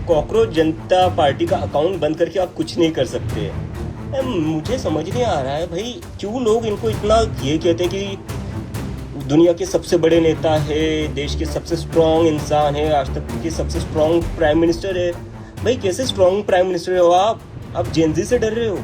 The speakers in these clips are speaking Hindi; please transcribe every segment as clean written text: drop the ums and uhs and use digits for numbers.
कॉकरोच जनता पार्टी का अकाउंट बंद करके आप कुछ नहीं कर सकते। मुझे समझ नहीं आ रहा है भाई, क्यों लोग इनको इतना ये कहते हैं कि दुनिया के सबसे बड़े नेता है, देश के सबसे स्ट्रॉन्ग इंसान है, आज तक के सबसे स्ट्रॉन्ग प्राइम मिनिस्टर है। भाई कैसे स्ट्रॉन्ग प्राइम मिनिस्टर हो आप जेनजी से डर रहे हो?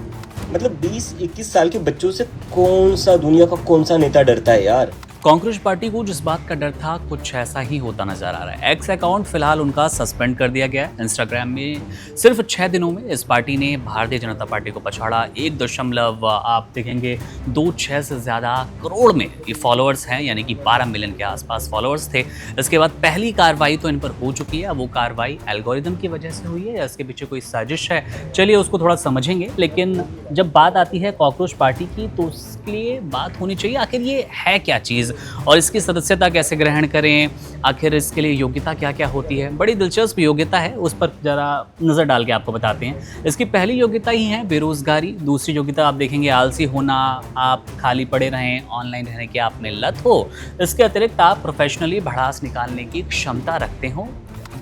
मतलब 20-21 साल के बच्चों से कौन सा दुनिया का कौन सा नेता डरता है यार? कांग्रेस पार्टी को जिस बात का डर था कुछ ऐसा ही होता नजर आ रहा है। एक्स अकाउंट फिलहाल उनका सस्पेंड कर दिया गया है। इंस्टाग्राम में सिर्फ 6 दिनों में इस पार्टी ने भारतीय जनता पार्टी को पछाड़ा। 1 आप देखेंगे 2.6 से ज़्यादा करोड़ में ये फॉलोअर्स हैं, यानी कि 12 मिलियन के आसपास फॉलोअर्स थे। इसके बाद पहली कार्रवाई तो इन पर हो चुकी है। वो कार्रवाई एल्गोरिदम की वजह से हुई है या इसके पीछे कोई साजिश है, चलिए उसको थोड़ा समझेंगे। लेकिन जब बात आती है कांग्रेस पार्टी की तो उसके लिए बात होनी चाहिए आखिर ये है क्या चीज़ और इसकी सदस्यता कैसे ग्रहण करें, आखिर इसके लिए योग्यता क्या क्या होती है। बड़ी दिलचस्प योग्यता है, उस पर जरा नज़र डाल के आपको बताते हैं। इसकी पहली योग्यता ही है बेरोजगारी। दूसरी योग्यता आप देखेंगे आलसी होना, आप खाली पड़े रहें, ऑनलाइन रहने की आप में लत हो। इसके अतिरिक्त आप प्रोफेशनली भड़ास निकालने की क्षमता रखते हो।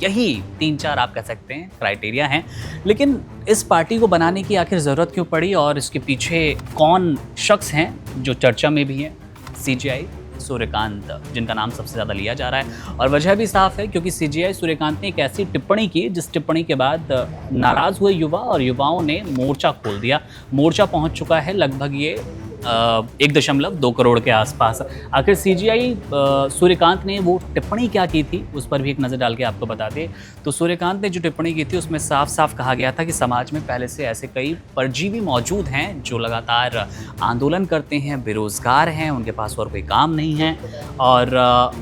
यही 3-4 आप कह सकते हैं क्राइटेरिया हैं। लेकिन इस पार्टी को बनाने की आखिर ज़रूरत क्यों पड़ी और इसके पीछे कौन शख्स हैं जो चर्चा में भी हैं? CGI सूर्यकांत, जिनका नाम सबसे ज़्यादा लिया जा रहा है और वजह भी साफ है क्योंकि CGI सूर्यकांत ने एक ऐसी टिप्पणी की जिस टिप्पणी के बाद नाराज़ हुए युवा और युवाओं ने मोर्चा खोल दिया। मोर्चा पहुंच चुका है लगभग ये 1.2 करोड़ के आसपास। आखिर CGI सूर्यकांत ने वो टिप्पणी क्या की थी उस पर भी एक नज़र डाल के आपको बता दें। तो सूर्यकांत ने जो टिप्पणी की थी उसमें साफ साफ कहा गया था कि समाज में पहले से ऐसे कई परजीवी मौजूद हैं जो लगातार आंदोलन करते हैं, बेरोजगार हैं, उनके पास और कोई काम नहीं है और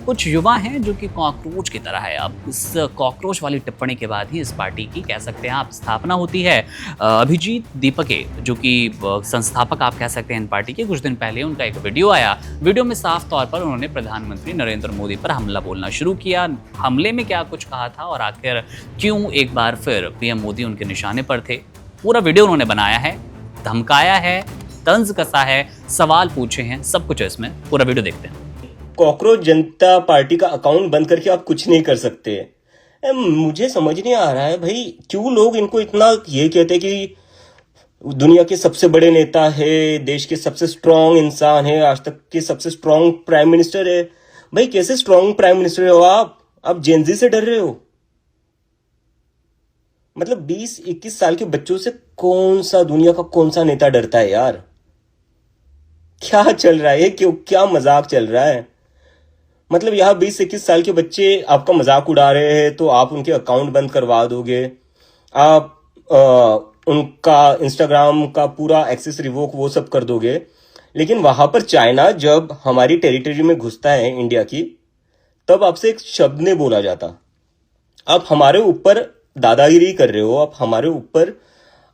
कुछ युवा हैं जो कि कॉकरोच की तरह है। अब इस कॉकरोच वाली टिप्पणी के बाद ही इस पार्टी की कह सकते हैं आप स्थापना होती है। अभिजीत दीपके जो कि संस्थापक आप कह सकते हैं इन पार्टी के, कुछ दिन पहले उनका एक वीडियो आया। वीडियो में साफ तौर पर उन्होंने प्रधानमंत्री नरेंद्र मोदी पर हमला बोलना शुरू किया। हमले में क्या कुछ कहा था और आखिर क्यों एक बार फिर PM मोदी उनके निशाने पर थे, पूरा वीडियो उन्होंने बनाया है, धमकाया है, तंज कसा है, सवाल पूछे हैं, सब कुछ है इसमें। पूरा वीडियो देखते हैं। कॉकरोच जनता पार्टी का अकाउंट बंद करके आप कुछ नहीं कर सकते। मुझे समझ नहीं आ रहा है भाई, क्यों लोग इनको इतना ये कहते हैं कि दुनिया के सबसे बड़े नेता है, देश के सबसे स्ट्रॉन्ग इंसान है, आज तक के सबसे स्ट्रॉन्ग प्राइम मिनिस्टर है। भाई कैसे स्ट्रॉन्ग प्राइम मिनिस्टर हो आप जेनजी से डर रहे हो? मतलब 20-21 साल के बच्चों से कौन सा दुनिया का कौन सा नेता डरता है यार? क्या चल रहा है? क्यों, क्या मजाक चल रहा है? मतलब यहाँ 20-21 साल के बच्चे आपका मजाक उड़ा रहे हैं तो आप उनके अकाउंट बंद करवा दोगे, आप उनका इंस्टाग्राम का पूरा एक्सेस रिवोक वो सब कर दोगे। लेकिन वहां पर चाइना जब हमारी टेरिटरी में घुसता है इंडिया की, तब आपसे एक शब्द नहीं बोला जाता। आप हमारे ऊपर दादागिरी कर रहे हो, आप हमारे ऊपर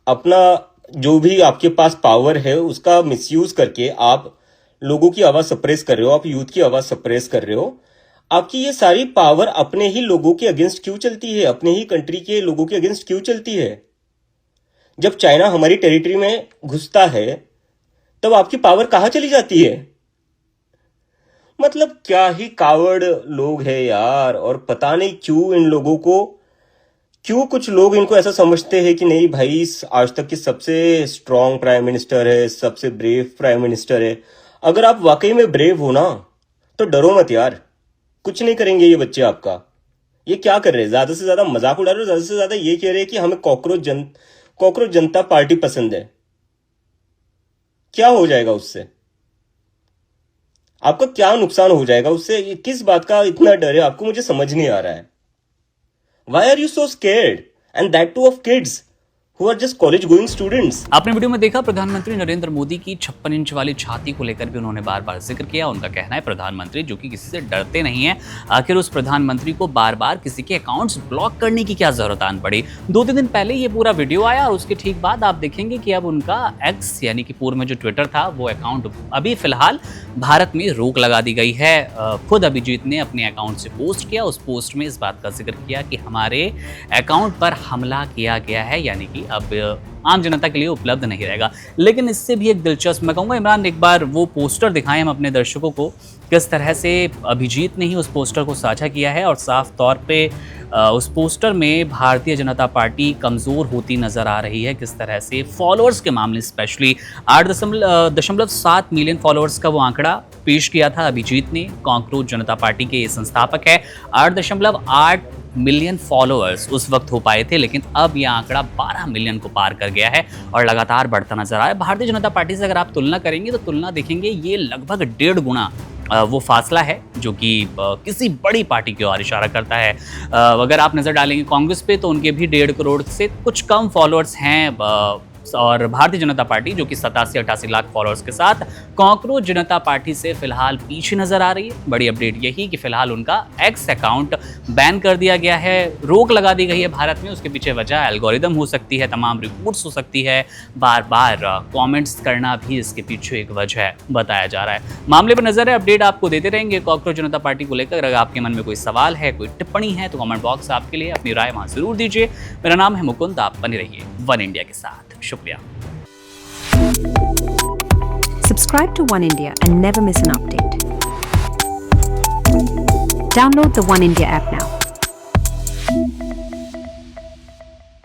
अपना जो भी आपके पास पावर है उसका मिसयूज करके आप लोगों की आवाज सप्रेस कर रहे हो, आप यूथ की आवाज सप्रेस कर रहे हो। आपकी ये सारी पावर अपने ही लोगों के अगेंस्ट क्यों चलती है? अपने ही कंट्री के लोगों के अगेंस्ट क्यों चलती है? जब चाइना हमारी टेरिटरी में घुसता है तब आपकी पावर कहां चली जाती है? मतलब क्या ही कावड़ लोग हैं यार। और पता नहीं क्यों इन लोगों को, क्यों कुछ लोग इनको ऐसा समझते हैं कि नहीं भाई आज तक की सबसे स्ट्रॉन्ग प्राइम मिनिस्टर है, सबसे ब्रेव प्राइम मिनिस्टर है। अगर आप वाकई में ब्रेव हो ना तो डरो मत यार, कुछ नहीं करेंगे ये बच्चे आपका। ये क्या कर रहे हैं? ज्यादा से ज्यादा मजाक उड़ा रहे हो, ज्यादा से ज्यादा ये कह रहे हैं कि हमें कॉकरोच जनता पार्टी पसंद है। क्या हो जाएगा उससे? आपका क्या नुकसान हो जाएगा उससे? किस बात का इतना डर है आपको? मुझे समझ नहीं आ रहा है। Why are you so scared? And that too of kids who are just college going students. आपने वीडियो में देखा प्रधानमंत्री नरेंद्र मोदी की 56 इंच वाली छाती को लेकर भी उन्होंने बार बार जिक्र किया। उनका कहना है प्रधानमंत्री जो कि किसी से डरते नहीं है, आखिर उस प्रधानमंत्री को बार बार किसी के अकाउंट्स ब्लॉक करने की क्या जरूरत आन पड़ी। 2-3 दिन पहले ये पूरा वीडियो आया और उसके ठीक बाद आप देखेंगे कि अब उनका एक्स यानी कि पूर्व में जो ट्विटर था वो अकाउंट अभी फिलहाल भारत में रोक लगा दी गई है। खुद अभिजीत ने अपने अकाउंट से पोस्ट किया, उस पोस्ट में इस बात का जिक्र किया कि हमारे अकाउंट पर हमला किया गया है, यानी कि अब आम जनता के लिए उपलब्ध नहीं रहेगा। लेकिन इससे भी एक दिलचस्प, मैं कहूँगा इमरान एक बार वो पोस्टर दिखाएं हम अपने दर्शकों को, किस तरह से अभिजीत ने ही उस पोस्टर को साझा किया है और साफ तौर पे उस पोस्टर में भारतीय जनता पार्टी कमज़ोर होती नज़र आ रही है। किस तरह से फॉलोअर्स के मामले स्पेशली 8.7 मिलियन फॉलोअर्स का वो आंकड़ा पेश किया था अभिजीत ने। कॉकरोच जनता पार्टी के संस्थापक है। 8.8 मिलियन फॉलोअर्स उस वक्त हो पाए थे, लेकिन अब यह आंकड़ा 12 मिलियन को पार कर गया है और लगातार बढ़ता नजर आ रहा है। भारतीय जनता पार्टी से अगर आप तुलना करेंगे तो तुलना देखेंगे ये लगभग 1.5 गुना वो फासला है जो कि किसी बड़ी पार्टी की ओर इशारा करता है। अगर आप नज़र डालेंगे कांग्रेस पे तो उनके भी 1.5 करोड़ से कुछ कम फॉलोअर्स हैं, और भारतीय जनता पार्टी जो कि 87-88 लाख फॉलोअर्स के साथ कॉकरोच जनता पार्टी से फिलहाल पीछे नजर आ रही है। बड़ी अपडेट यही कि फिलहाल उनका एक्स अकाउंट बैन कर दिया गया है, रोक लगा दी गई है भारत में। उसके पीछे वजह एल्गोरिदम हो सकती है, तमाम रिपोर्ट्स हो सकती है, बार बार कमेंट्स करना भी इसके पीछे एक वजह बताया जा रहा है। मामले पर नजर है, अपडेट आपको देते रहेंगे कॉकरोच जनता पार्टी को लेकर। अगर आपके मन में कोई सवाल है, कोई टिप्पणी है तो कमेंट बॉक्स आपके लिए, अपनी राय वहां जरूर दीजिए। मेरा नाम है मुकुंद, आप बने रहिए वन इंडिया के साथ। शुक्रिया। Subscribe to One India and never miss an update. Download the One India app now.